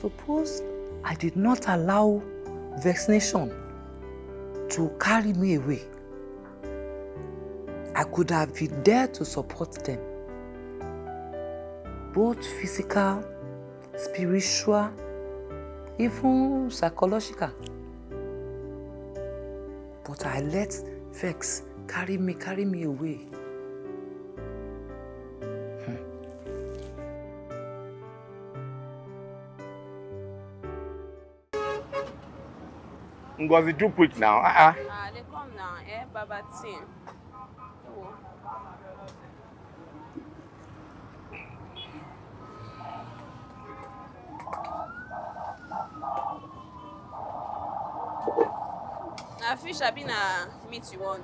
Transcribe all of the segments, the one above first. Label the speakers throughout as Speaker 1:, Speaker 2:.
Speaker 1: Suppose I did not allow vaccination to carry me away. I could have been there to support them. Both physical, spiritual, even psychological. But I let vex carry me away.
Speaker 2: Ngozi, do quick now.
Speaker 3: They come now, Baba team. Now fish have been a meat you want.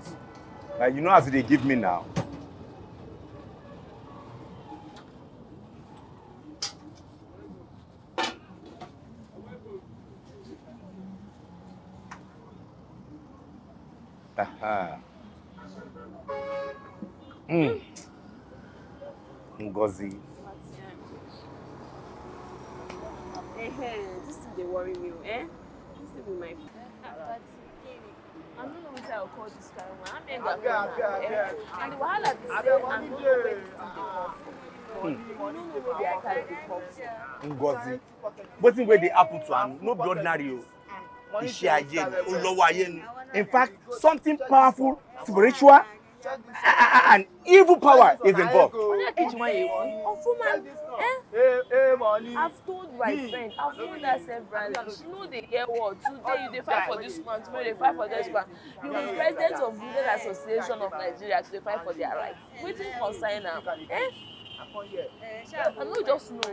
Speaker 2: You know as they give me now. Ngozi.
Speaker 3: This thing they worry me, This thing be my friend. I don't know which I'll call this kind of one. I'm and the wahala be say I don't know where this thing dey come from. I don't know where the attack dey come from.
Speaker 2: Ngozi, wetin wey dey happen to am no be ordinary o. Iṣẹ́ ayé ni, olówó ayé ni. In fact, something powerful, spiritual, and evil power is involved.
Speaker 3: I've told my friend, I've told her several. She know they get what. Today you dey fight for this one, tomorrow they fight for this one. You be president of Women Association of Nigeria to fight for their rights. Wetin concern am? I no just know.